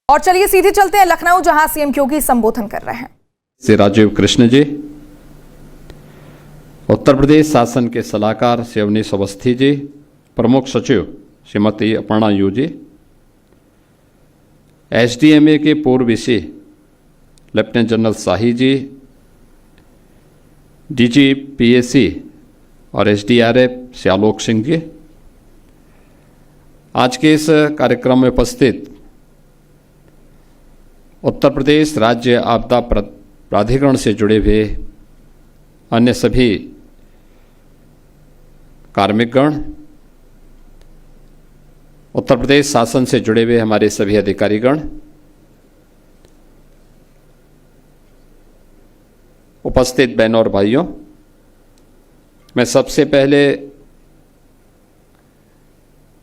और चलिए सीधे चलते हैं लखनऊ, जहां सीएम योगी संबोधन कर रहे हैं। श्री राजीव कृष्ण जी, उत्तर प्रदेश शासन के सलाहकार श्री अवनीश अवस्थी जी, प्रमुख सचिव श्रीमती अपर्णा यू जी, एसडीएमए के पूर्व VC lieutenant general Shahi ji, DG PAC और एसडीआरएफ श्री आलोक सिंह जी, आज के इस कार्यक्रम में उपस्थित उत्तर प्रदेश राज्य आपदा प्राधिकरण से जुड़े हुए अन्य सभी कार्मिकगण, उत्तर प्रदेश शासन से जुड़े हुए हमारे सभी अधिकारीगण, उपस्थित बहनों और भाइयों, मैं सबसे पहले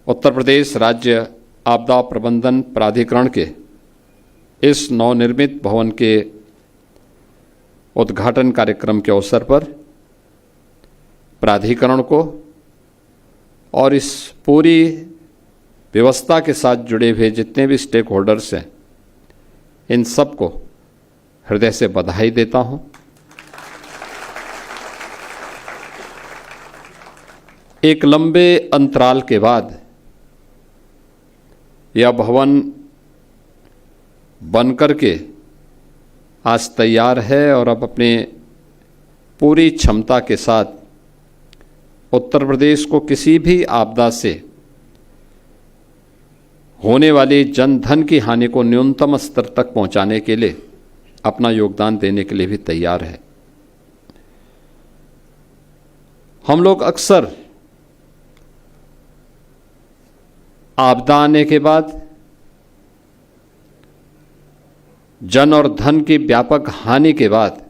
उत्तर प्रदेश राज्य आपदा प्रबंधन प्राधिकरण के इस नवनिर्मित भवन के उद्घाटन कार्यक्रम के अवसर पर प्राधिकरण को और इस पूरी व्यवस्था के साथ जुड़े हुए जितने भी स्टेक होल्डर्स हैं, इन सबको हृदय से बधाई देता हूं। एक लंबे अंतराल के बाद यह भवन बनकर के आज तैयार है और अब अपने पूरी क्षमता के साथ उत्तर प्रदेश को किसी भी आपदा से होने वाली जन धन की हानि को न्यूनतम स्तर तक पहुंचाने के लिए अपना योगदान देने के लिए भी तैयार है। हम लोग अक्सर आपदा आने के बाद जन और धन की व्यापक हानि के बाद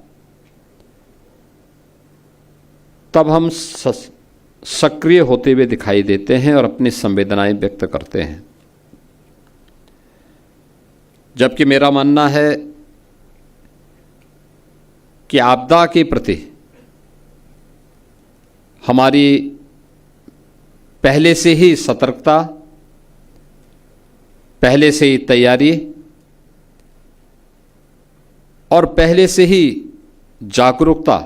तब हम सक्रिय होते हुए दिखाई देते हैं और अपनी संवेदनाएं व्यक्त करते हैं, जबकि मेरा मानना है कि आपदा के प्रति हमारी पहले से ही सतर्कता, पहले से ही तैयारी और पहले से ही जागरूकता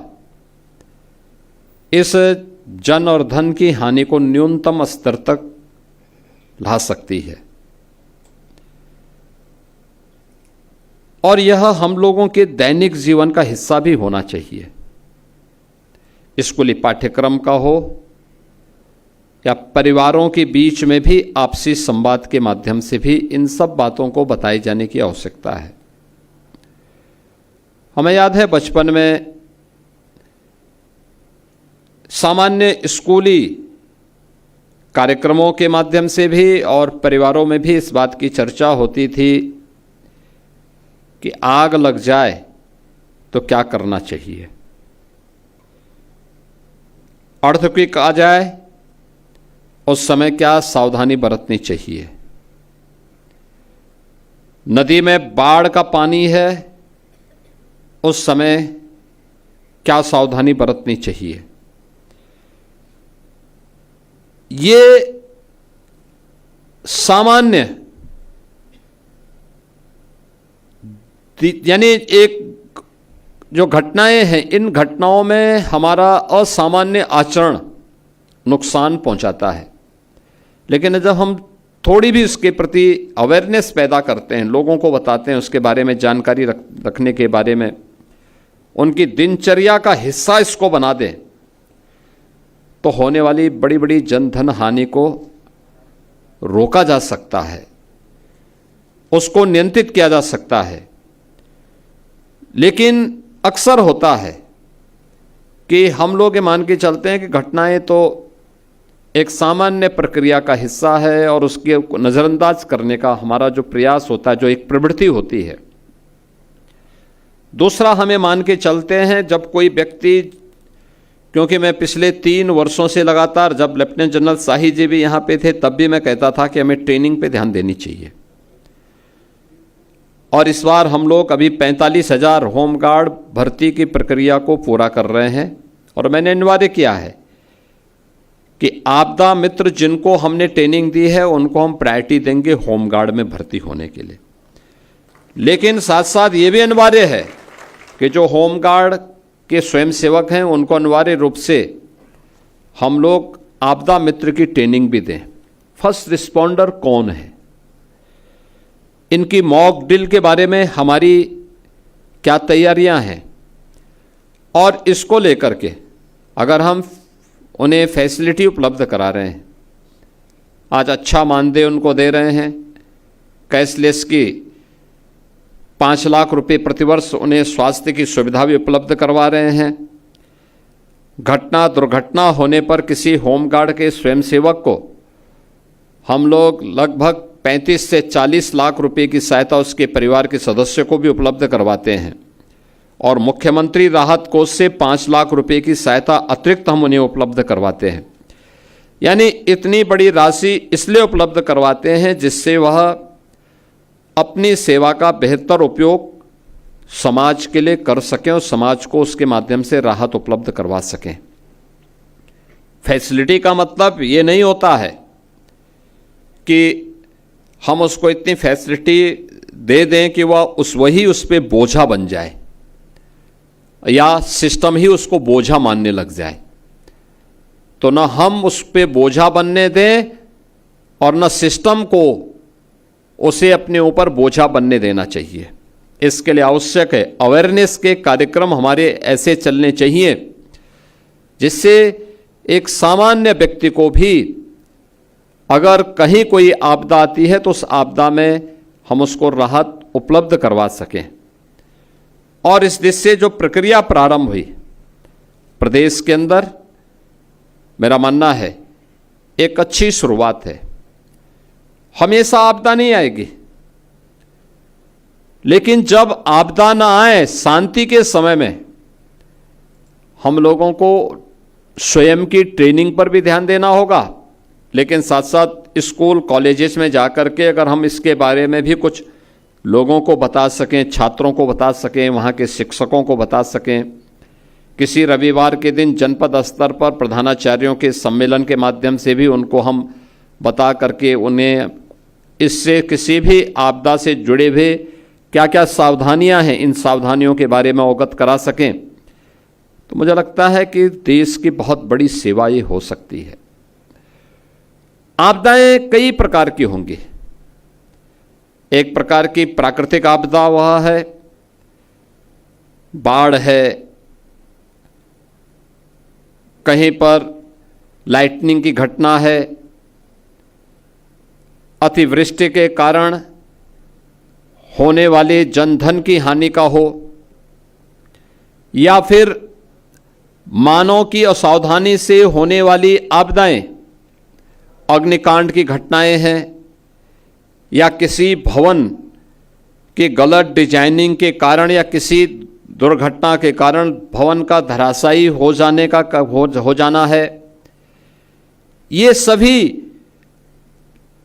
इस जन और धन की हानि को न्यूनतम स्तर तक ला सकती है। और यह हम लोगों के दैनिक जीवन का हिस्सा भी होना चाहिए। स्कूली पाठ्यक्रम का हो या परिवारों के बीच में भी आपसी संवाद के माध्यम से भी इन सब बातों को बताए जाने की आवश्यकता है। हमें याद है बचपन में सामान्य स्कूली कार्यक्रमों के माध्यम से भी और परिवारों में भी इस बात की चर्चा होती थी कि आग लग जाए तो क्या करना चाहिए, अर्थक्वेक आ जाए उस समय क्या सावधानी बरतनी चाहिए, नदी में बाढ़ का पानी है उस समय क्या सावधानी बरतनी चाहिए। ये सामान्य यानी एक जो घटनाएं हैं, इन घटनाओं में हमारा असामान्य आचरण नुकसान पहुंचाता है, लेकिन जब हम थोड़ी भी उसके प्रति अवेयरनेस पैदा करते हैं, लोगों को बताते हैं, उसके बारे में जानकारी रखने के बारे में उनकी दिनचर्या का हिस्सा इसको बना दें, तो होने वाली बड़ी बड़ी जन धन हानि को रोका जा सकता है, उसको नियंत्रित किया जा सकता है। लेकिन अक्सर होता है कि हम लोग ये मान के चलते हैं कि घटनाएं तो एक सामान्य प्रक्रिया का हिस्सा है और उसके नज़रअंदाज करने का हमारा जो प्रयास होता है, जो एक प्रवृत्ति होती है। दूसरा, हमें मान के चलते हैं जब कोई व्यक्ति, क्योंकि मैं पिछले 3 वर्षों से लगातार, जब लेफ्टिनेंट जनरल शाही जी भी यहाँ पे थे तब भी मैं कहता था कि हमें ट्रेनिंग पे ध्यान देनी चाहिए। और इस बार हम लोग अभी 45,000 होमगार्ड भर्ती की प्रक्रिया को पूरा कर रहे हैं और मैंने अनिवार्य किया है कि आपदा मित्र जिनको हमने ट्रेनिंग दी है उनको हम प्रायोरिटी देंगे होमगार्ड में भर्ती होने के लिए। लेकिन साथ साथ ये भी अनिवार्य है कि जो होमगार्ड के स्वयंसेवक हैं उनको अनिवार्य रूप से हम लोग आपदा मित्र की ट्रेनिंग भी दें। फर्स्ट रिस्पॉन्डर कौन है, इनकी मॉक ड्रिल के बारे में हमारी क्या तैयारियां हैं, और इसको लेकर के अगर हम उन्हें फैसिलिटी उपलब्ध करा रहे हैं, आज अच्छा मानदेय उनको दे रहे हैं, कैशलेस की 5 लाख रुपए प्रतिवर्ष उन्हें स्वास्थ्य की सुविधा भी उपलब्ध करवा रहे हैं, घटना दुर्घटना होने पर किसी होमगार्ड के स्वयंसेवक को हम लोग लगभग 35 से 40 लाख रुपए की सहायता उसके परिवार के सदस्य को भी उपलब्ध करवाते हैं, और मुख्यमंत्री राहत कोष से 5 लाख रुपए की सहायता अतिरिक्त हम उन्हें उपलब्ध करवाते हैं। यानी इतनी बड़ी राशि इसलिए उपलब्ध करवाते हैं जिससे वह अपनी सेवा का बेहतर उपयोग समाज के लिए कर सकें और समाज को उसके माध्यम से राहत उपलब्ध करवा सकें। फैसिलिटी का मतलब ये नहीं होता है कि हम उसको इतनी फैसिलिटी दे दें कि वह वही उस पर बोझा बन जाए या सिस्टम ही उसको बोझा मानने लग जाए। तो न हम उस पर बोझा बनने दें और न सिस्टम को उसे अपने ऊपर बोझा बनने देना चाहिए। इसके लिए आवश्यक है अवेयरनेस के कार्यक्रम हमारे ऐसे चलने चाहिए जिससे एक सामान्य व्यक्ति को भी अगर कहीं कोई आपदा आती है तो उस आपदा में हम उसको राहत उपलब्ध करवा सकें। और इस दिशा से जो प्रक्रिया प्रारंभ हुई प्रदेश के अंदर, मेरा मानना है एक अच्छी शुरुआत है। हमेशा आपदा नहीं आएगी, लेकिन जब आपदा ना आए, शांति के समय में हम लोगों को स्वयं की ट्रेनिंग पर भी ध्यान देना होगा, लेकिन साथ साथ स्कूल कॉलेजेस में जाकर के अगर हम इसके बारे में भी कुछ लोगों को बता सकें, छात्रों को बता सकें, वहाँ के शिक्षकों को बता सकें, किसी रविवार के दिन जनपद स्तर पर प्रधानाचार्यों के सम्मेलन के माध्यम से भी उनको हम बता करके उन्हें इससे किसी भी आपदा से जुड़े हुए क्या क्या सावधानियां हैं, इन सावधानियों के बारे में अवगत करा सकें, तो मुझे लगता है कि देश की बहुत बड़ी सेवा ये हो सकती है। आपदाएं कई प्रकार की होंगी। एक प्रकार की प्राकृतिक आपदा वह है, बाढ़ है, कहीं पर लाइटनिंग की घटना है, अतिवृष्टि के कारण होने वाले जनधन की हानि का हो, या फिर मानव की असावधानी से होने वाली आपदाएं, अग्निकांड की घटनाएं हैं, या किसी भवन के गलत डिजाइनिंग के कारण या किसी दुर्घटना के कारण भवन का धराशायी हो जाने का हो जाना है। ये सभी,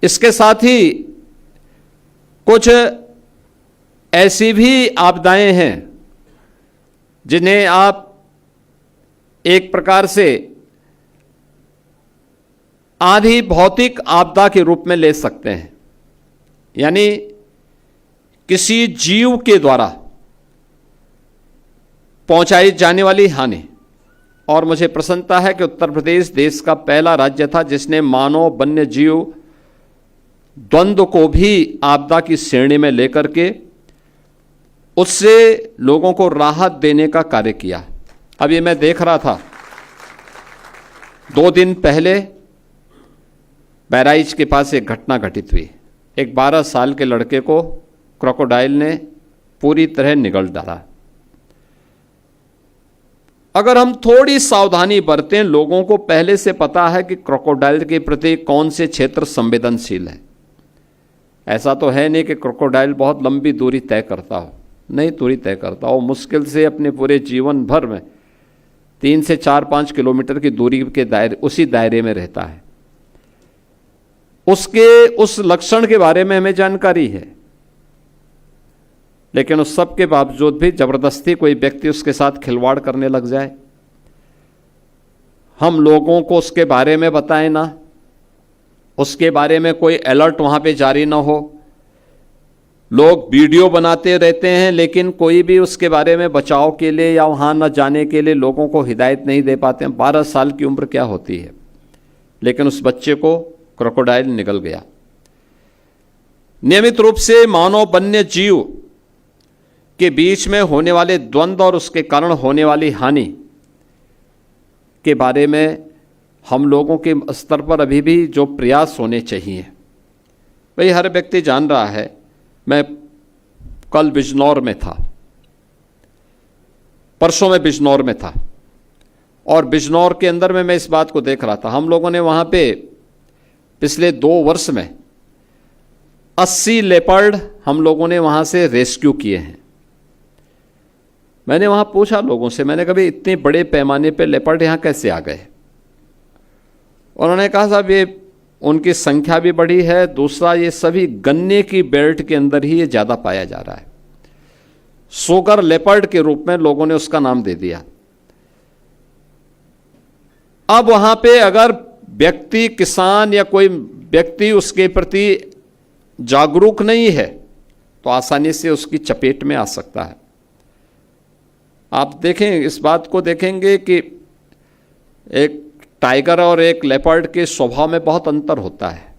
इसके साथ ही कुछ ऐसी भी आपदाएं हैं जिन्हें आप एक प्रकार से आधी भौतिक आपदा के रूप में ले सकते हैं, यानी किसी जीव के द्वारा पहुंचाई जाने वाली हानि। और मुझे प्रसन्नता है कि उत्तर प्रदेश देश का पहला राज्य था जिसने मानव वन्य जीव द्वंद्व को भी आपदा की श्रेणी में लेकर के उससे लोगों को राहत देने का कार्य किया। अब ये मैं देख रहा था 2 दिन पहले बहराइच के पास एक घटना घटित हुई। एक 12 साल के लड़के को क्रोकोडाइल ने पूरी तरह निगल डाला। अगर हम थोड़ी सावधानी बरतें, लोगों को पहले से पता है कि क्रोकोडाइल के प्रति कौन से क्षेत्र संवेदनशील है। ऐसा तो है नहीं कि क्रोकोडाइल बहुत लंबी दूरी तय करता हो, नहीं दूरी तय करता हो, मुश्किल से अपने पूरे जीवन भर में 3 से 4-5 किलोमीटर की दूरी के दायरे, उसी दायरे में रहता है। उसके उस लक्षण के बारे में हमें जानकारी है, लेकिन उस सब के बावजूद भी जबरदस्ती कोई व्यक्ति उसके साथ खिलवाड़ करने लग जाए, हम लोगों को उसके बारे में बताएं ना, उसके बारे में कोई अलर्ट वहां पे जारी ना हो, लोग वीडियो बनाते रहते हैं, लेकिन कोई भी उसके बारे में बचाव के लिए या वहाँ न जाने के लिए लोगों को हिदायत नहीं दे पाते हैं। 12 साल की उम्र क्या होती है, लेकिन उस बच्चे को क्रोकोडाइल निगल गया। नियमित रूप से मानव वन्य जीव के बीच में होने वाले द्वंद्व और उसके कारण होने वाली हानि के बारे में हम लोगों के स्तर पर अभी भी जो प्रयास होने चाहिए, भाई हर व्यक्ति जान रहा है। मैं कल बिजनौर में था, परसों में बिजनौर में था, और बिजनौर के अंदर में मैं इस बात को देख रहा था। हम लोगों ने वहाँ पे पिछले 2 वर्ष में 80 लेपर्ड हम लोगों ने वहाँ से रेस्क्यू किए हैं। मैंने वहाँ पूछा लोगों से, मैंने कभी इतने बड़े पैमाने पे लेपर्ड यहाँ कैसे आ गए? उन्होंने कहा साहब ये उनकी संख्या भी बढ़ी है, दूसरा ये सभी गन्ने की बेल्ट के अंदर ही ये ज़्यादा पाया जा रहा है। सुगर लेपर्ड के रूप में लोगों ने उसका नाम दे दिया। अब वहाँ पे अगर व्यक्ति, किसान या कोई व्यक्ति उसके प्रति जागरूक नहीं है तो आसानी से उसकी चपेट में आ सकता है। आप देखें, इस बात को देखेंगे कि एक टाइगर और एक लेपर्ड के स्वभाव में बहुत अंतर होता है।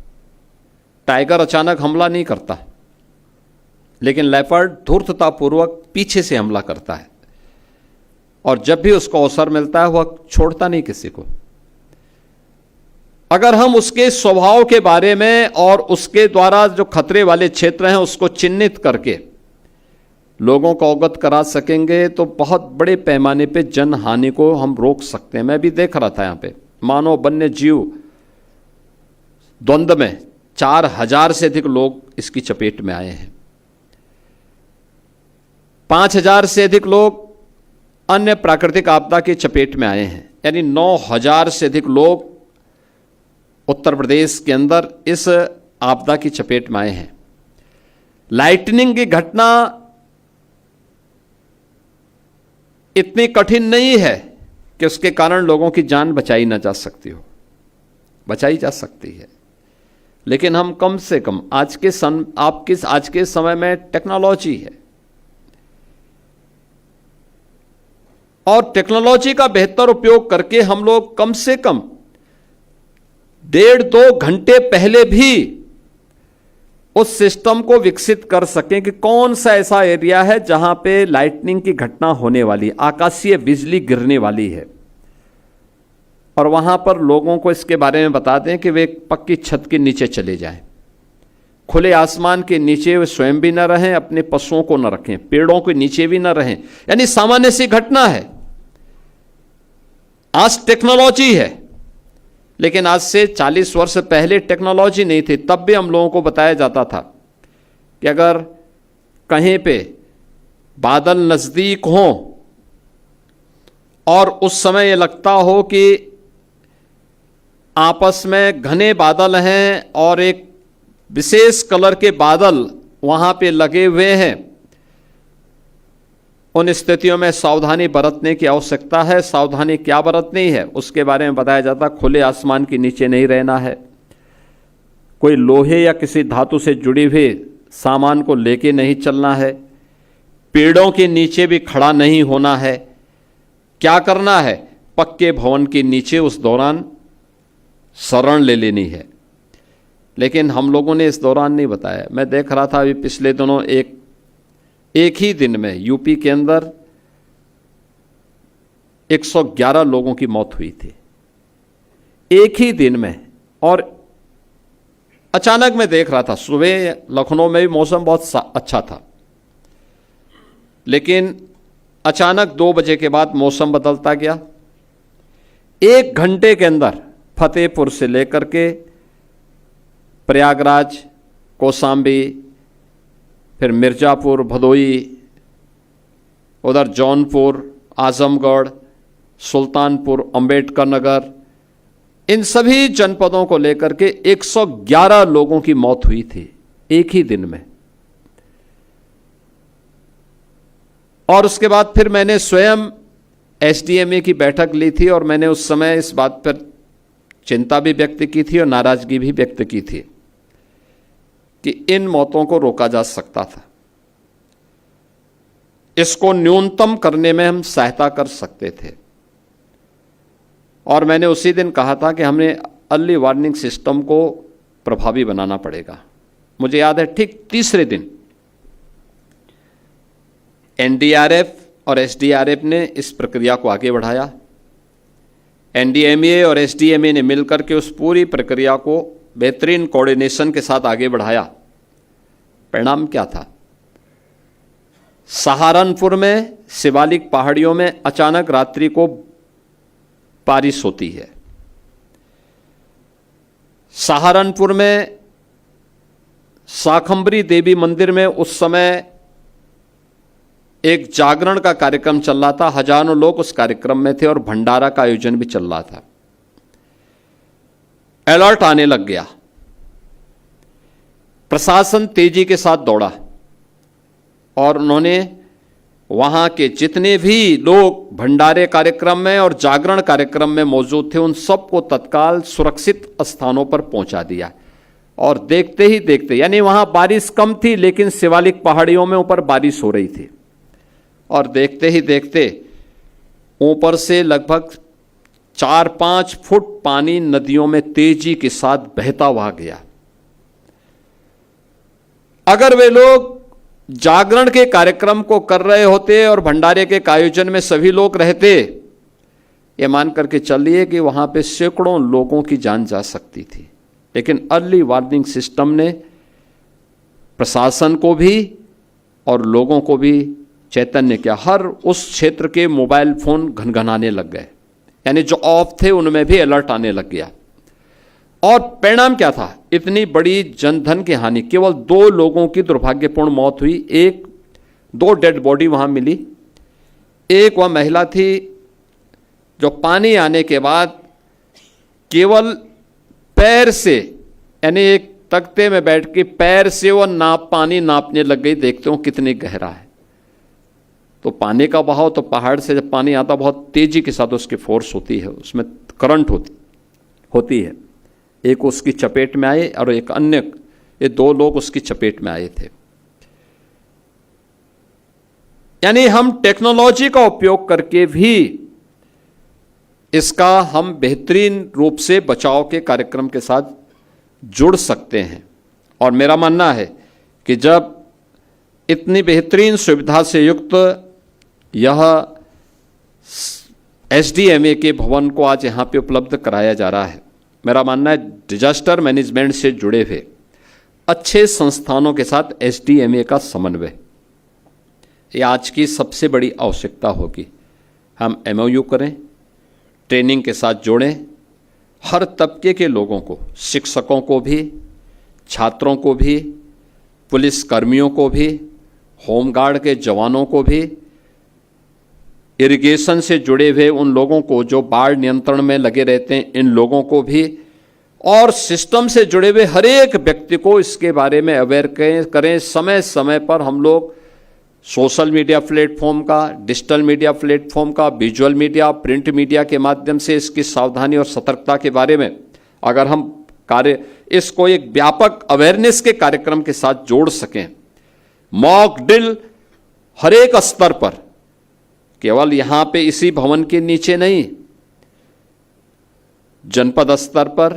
टाइगर अचानक हमला नहीं करता, लेकिन लेपर्ड धूर्ततापूर्वक पीछे से हमला करता है, और जब भी उसको अवसर मिलता है वह छोड़ता नहीं किसी को। अगर हम उसके स्वभाव के बारे में और उसके द्वारा जो खतरे वाले क्षेत्र हैं उसको चिन्हित करके लोगों को अवगत करा सकेंगे तो बहुत बड़े पैमाने पे जन हानि को हम रोक सकते हैं। मैं भी देख रहा था यहाँ पे मानव वन्य जीव द्वंद्व में 4000 से अधिक लोग इसकी चपेट में आए हैं। 5000 से अधिक लोग अन्य प्राकृतिक आपदा की चपेट में आए हैं, यानी 9000 से अधिक लोग उत्तर प्रदेश के अंदर इस आपदा की चपेट में आए हैं। लाइटनिंग की घटना इतनी कठिन नहीं है कि उसके कारण लोगों की जान बचाई ना जा सकती हो, बचाई जा सकती है। लेकिन हम कम से कम आज के समय में टेक्नोलॉजी है, और टेक्नोलॉजी का बेहतर उपयोग करके हम लोग कम से कम 1.5-2 घंटे पहले भी उस सिस्टम को विकसित कर सकें कि कौन सा ऐसा एरिया है जहां पे लाइटनिंग की घटना होने वाली, आकाशीय बिजली गिरने वाली है, और वहां पर लोगों को इसके बारे में बता दें कि वे एक पक्की छत के नीचे चले जाएं, खुले आसमान के नीचे वे स्वयं भी न रहें, अपने पशुओं को न रखें, पेड़ों के नीचे भी न रहें। यानी सामान्य सी घटना है। आज टेक्नोलॉजी है, लेकिन आज से 40 वर्ष पहले टेक्नोलॉजी नहीं थी। तब भी हम लोगों को बताया जाता था कि अगर कहीं पे बादल नजदीक हों और उस समय ये लगता हो कि आपस में घने बादल हैं और एक विशेष कलर के बादल वहां पे लगे हुए हैं, उन स्थितियों में सावधानी बरतने की आवश्यकता है। सावधानी क्या बरतनी है उसके बारे में बताया जाता। खुले आसमान के नीचे नहीं रहना है, कोई लोहे या किसी धातु से जुड़ी हुई सामान को लेके नहीं चलना है, पेड़ों के नीचे भी खड़ा नहीं होना है। क्या करना है, पक्के भवन के नीचे उस दौरान शरण ले लेनी है। लेकिन हम लोगों ने इस दौरान नहीं बताया। मैं देख रहा था अभी पिछले दिनों एक ही दिन में यूपी के अंदर 111 लोगों की मौत हुई थी, एक ही दिन में। और अचानक मैं देख रहा था, सुबह लखनऊ में भी मौसम बहुत अच्छा था, लेकिन अचानक 2 बजे के बाद मौसम बदलता गया। 1 घंटे के अंदर फतेहपुर से लेकर के प्रयागराज, कौशाम्बी, फिर मिर्ज़ापुर, भदोई, उधर जौनपुर, आजमगढ़, सुल्तानपुर, अंबेडकर नगर, इन सभी जनपदों को लेकर के 111 लोगों की मौत हुई थी एक ही दिन में। और उसके बाद फिर मैंने स्वयं एसडीएमए की बैठक ली थी और मैंने उस समय इस बात पर चिंता भी व्यक्त की थी और नाराजगी भी व्यक्त की थी कि इन मौतों को रोका जा सकता था, इसको न्यूनतम करने में हम सहायता कर सकते थे। और मैंने उसी दिन कहा था कि हमें अर्ली वार्निंग सिस्टम को प्रभावी बनाना पड़ेगा। मुझे याद है ठीक तीसरे दिन एनडीआरएफ और एसडीआरएफ ने इस प्रक्रिया को आगे बढ़ाया। एनडीएमए और एसडीएमए ने मिलकर के उस पूरी प्रक्रिया को बेहतरीन कोऑर्डिनेशन के साथ आगे बढ़ाया। परिणाम क्या था? सहारनपुर में शिवालिक पहाड़ियों में अचानक रात्रि को बारिश होती है। सहारनपुर में शाकंभरी देवी मंदिर में उस समय एक जागरण का कार्यक्रम चल रहा था। हजारों लोग उस कार्यक्रम में थे और भंडारा का आयोजन भी चल रहा था। अलर्ट आने लग गया। प्रशासन तेजी के साथ दौड़ा और उन्होंने वहां के जितने भी लोग भंडारे कार्यक्रम में और जागरण कार्यक्रम में मौजूद थे उन सबको तत्काल सुरक्षित स्थानों पर पहुंचा दिया। और देखते ही देखते, यानी वहां बारिश कम थी लेकिन शिवालिक पहाड़ियों में ऊपर बारिश हो रही थी, और देखते ही देखते ऊपर से लगभग 4-5 फुट पानी नदियों में तेजी के साथ बहता हुआ गया। अगर वे लोग जागरण के कार्यक्रम को कर रहे होते और भंडारे के आयोजन में सभी लोग रहते, ये मान करके चलिए कि वहां पे सैकड़ों लोगों की जान जा सकती थी। लेकिन अर्ली वार्निंग सिस्टम ने प्रशासन को भी और लोगों को भी चैतन्य किया। हर उस क्षेत्र के मोबाइल फोन घनघनाने लग गए, यानी जो ऑफ थे उनमें भी अलर्ट आने लग गया। और परिणाम क्या था? इतनी बड़ी जनधन की हानि, केवल 2 लोगों की दुर्भाग्यपूर्ण मौत हुई। 2 डेड बॉडी वहां मिली। एक वह महिला थी जो पानी आने के बाद केवल पैर से, यानी एक तख्ते में बैठ के पैर से वो पानी नापने लग गई। देखते हो कितनी गहरा है। तो पानी का बहाव, तो पहाड़ से जब पानी आता बहुत तेजी के साथ उसकी फोर्स होती है, उसमें करंट होती है। एक उसकी चपेट में आए और एक अन्य, ये 2 लोग उसकी चपेट में आए थे। यानी हम टेक्नोलॉजी का उपयोग करके भी इसका हम बेहतरीन रूप से बचाव के कार्यक्रम के साथ जुड़ सकते हैं। और मेरा मानना है कि जब इतनी बेहतरीन सुविधा से युक्त यह एसडीएमए के भवन को आज यहां पे उपलब्ध कराया जा रहा है, मेरा मानना है डिजास्टर मैनेजमेंट से जुड़े हुए अच्छे संस्थानों के साथ एसडीएमए का समन्वय, ये आज की सबसे बड़ी आवश्यकता होगी। हम एमओयू करें, ट्रेनिंग के साथ जोड़ें, हर तबके के लोगों को, शिक्षकों को भी, छात्रों को भी, पुलिस कर्मियों को भी, होमगार्ड के जवानों को भी, इरिगेशन से जुड़े हुए उन लोगों को जो बाढ़ नियंत्रण में लगे रहते हैं, इन लोगों को भी, और सिस्टम से जुड़े हुए हर एक व्यक्ति को इसके बारे में अवेयर करें। समय समय पर हम लोग सोशल मीडिया प्लेटफॉर्म का, डिजिटल मीडिया प्लेटफॉर्म का, विजुअल मीडिया, प्रिंट मीडिया के माध्यम से इसकी सावधानी और सतर्कता के बारे में अगर हम इसको एक व्यापक अवेयरनेस के कार्यक्रम के साथ जोड़ सकें, मॉक ड्रिल हर एक स्तर पर, केवल यहां पे इसी भवन के नीचे नहीं, जनपद स्तर पर,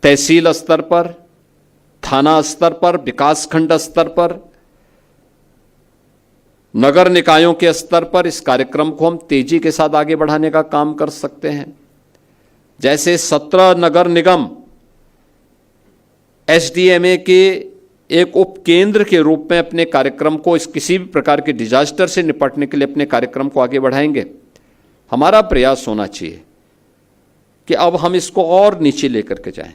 तहसील स्तर पर, थाना स्तर पर, विकासखंड स्तर पर, नगर निकायों के स्तर पर इस कार्यक्रम को हम तेजी के साथ आगे बढ़ाने का काम कर सकते हैं। जैसे 17 नगर निगम एसडीएमए के एक उप केंद्र के रूप में अपने कार्यक्रम को, इस किसी भी प्रकार के डिजास्टर से निपटने के लिए अपने कार्यक्रम को आगे बढ़ाएंगे। हमारा प्रयास होना चाहिए कि अब हम इसको और नीचे लेकर के जाएं।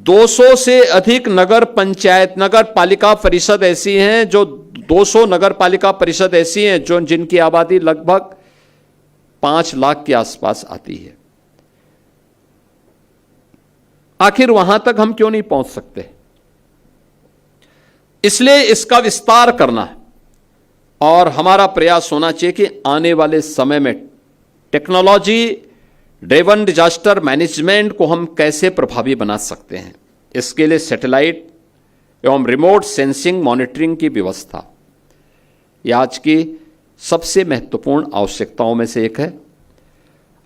200 से अधिक नगर पंचायत, नगर पालिका परिषद ऐसी हैं जो 200 नगर पालिका परिषद ऐसी हैं जो जिनकी आबादी लगभग 5 लाख के आसपास आती है। आखिर वहां तक हम क्यों नहीं पहुंच सकते? इसलिए इसका विस्तार करना है और हमारा प्रयास होना चाहिए कि आने वाले समय में टेक्नोलॉजी ड्रिवन डिजास्टर मैनेजमेंट को हम कैसे प्रभावी बना सकते हैं, इसके लिए सैटेलाइट एवं रिमोट सेंसिंग मॉनिटरिंग की व्यवस्था यह आज की सबसे महत्वपूर्ण आवश्यकताओं में से एक है।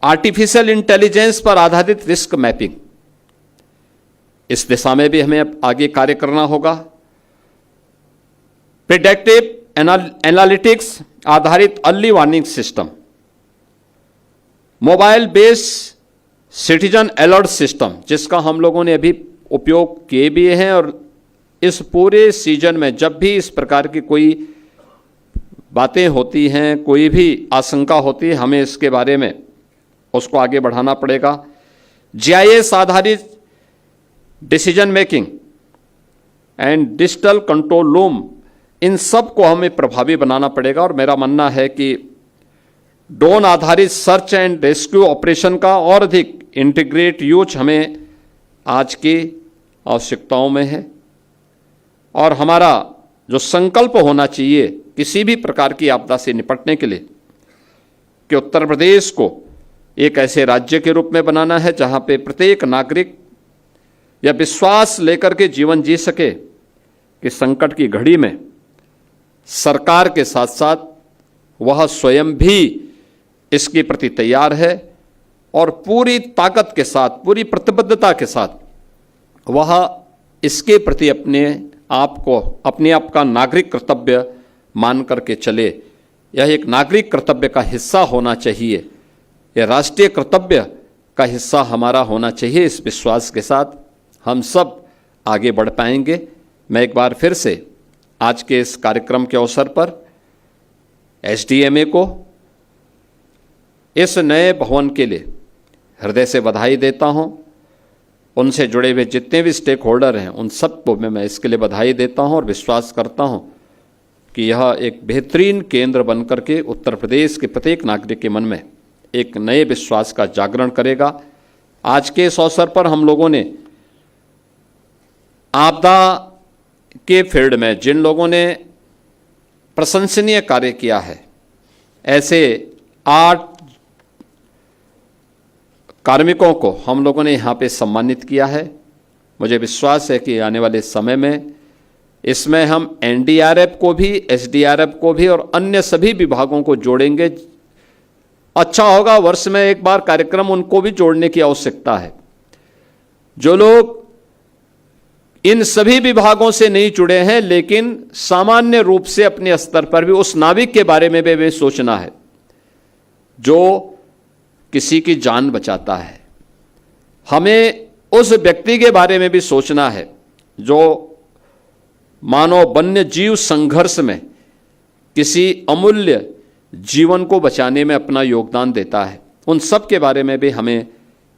आर्टिफिशियल इंटेलिजेंस पर आधारित रिस्क मैपिंग, इस दिशा में भी हमें अब आगे कार्य करना होगा। प्रिडिक्टिव एनालिटिक्स आधारित early warning system, mobile based citizen alert system, जिसका हम लोगों ने अभी उपयोग किए भी हैं और इस पूरे सीजन में जब भी इस प्रकार की कोई बातें होती हैं, कोई भी आशंका होती है, हमें इसके बारे में उसको आगे बढ़ाना पड़ेगा। जीआईएस आधारित decision making and digital control room, इन सब को हमें प्रभावी बनाना पड़ेगा। और मेरा मानना है कि ड्रोन आधारित सर्च एंड रेस्क्यू ऑपरेशन का और अधिक इंटीग्रेट यूज हमें आज की आवश्यकताओं में है। और हमारा जो संकल्प होना चाहिए किसी भी प्रकार की आपदा से निपटने के लिए कि उत्तर प्रदेश को एक ऐसे राज्य के रूप में बनाना है जहां पे प्रत्येक नागरिक यह विश्वास लेकर के जीवन जी सके कि संकट की घड़ी में सरकार के साथ साथ वह स्वयं भी इसके प्रति तैयार है और पूरी ताकत के साथ, पूरी प्रतिबद्धता के साथ वह इसके प्रति अपने आप का नागरिक कर्तव्य मान करके चले। यह एक नागरिक कर्तव्य का हिस्सा होना चाहिए, यह राष्ट्रीय कर्तव्य का हिस्सा हमारा होना चाहिए। इस विश्वास के साथ हम सब आगे बढ़ पाएंगे। मैं एक बार फिर से आज के इस कार्यक्रम के अवसर पर एसडीएमए को इस नए भवन के लिए हृदय से बधाई देता हूं। उनसे जुड़े हुए जितने भी स्टेक होल्डर हैं उन सबको मैं इसके लिए बधाई देता हूं और विश्वास करता हूं कि यह एक बेहतरीन केंद्र बनकर के उत्तर प्रदेश के प्रत्येक नागरिक के मन में एक नए विश्वास का जागरण करेगा। आज के इस अवसर पर हम लोगों ने आपदा के फील्ड में जिन लोगों ने प्रशंसनीय कार्य किया है, ऐसे 8 कार्मिकों को हम लोगों ने यहाँ पे सम्मानित किया है। मुझे विश्वास है कि आने वाले समय में इसमें हम एनडीआरएफ को भी, एसडीआरएफ को भी और अन्य सभी विभागों को जोड़ेंगे। अच्छा होगा वर्ष में एक बार कार्यक्रम उनको भी जोड़ने की आवश्यकता है। जो लोग इन सभी विभागों से नहीं जुड़े हैं लेकिन सामान्य रूप से अपने स्तर पर भी उस नाविक के बारे में भी सोचना है जो किसी की जान बचाता है। हमें उस व्यक्ति के बारे में भी सोचना है जो मानव वन्य जीव संघर्ष में किसी अमूल्य जीवन को बचाने में अपना योगदान देता है। उन सब के बारे में भी हमें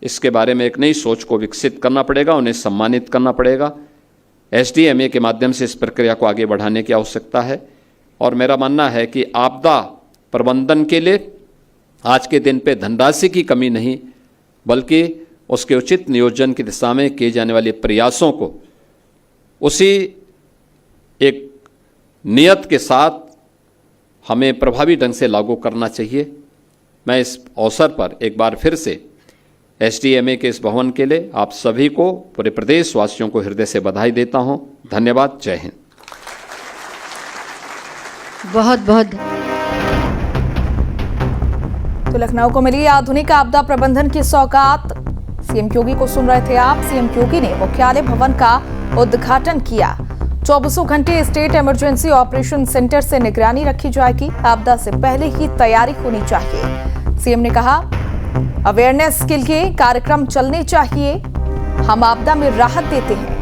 इसके बारे में एक नई सोच को विकसित करना पड़ेगा, उन्हें सम्मानित करना पड़ेगा। एसडीएमए के माध्यम से इस प्रक्रिया को आगे बढ़ाने की आवश्यकता है। और मेरा मानना है कि आपदा प्रबंधन के लिए आज के दिन पे धनराशि की कमी नहीं बल्कि उसके उचित नियोजन की दिशा में किए जाने वाले प्रयासों को उसी एक नियत के साथ हमें प्रभावी ढंग से लागू करना चाहिए। मैं इस अवसर पर एक बार फिर से एसडीएमए के इस भवन के लिए आप सभी को, पूरे प्रदेशवासियों को हृदय से बधाई देता हूं। धन्यवाद। जय हिंद। बहुत बहुत तो लखनऊ को मिली आधुनिक आपदा प्रबंधन की सौगात। सीएम योगी को सुन रहे थे आप। सीएम योगी ने मुख्यालय भवन का उद्घाटन किया। 24 घंटे स्टेट इमरजेंसी ऑपरेशन सेंटर से निगरानी रखी जाएगी। आपदा से पहले ही तैयारी होनी चाहिए। सीएम ने कहा अवेयरनेस के लिए कार्यक्रम चलने चाहिए। हम आपदा में राहत देते हैं।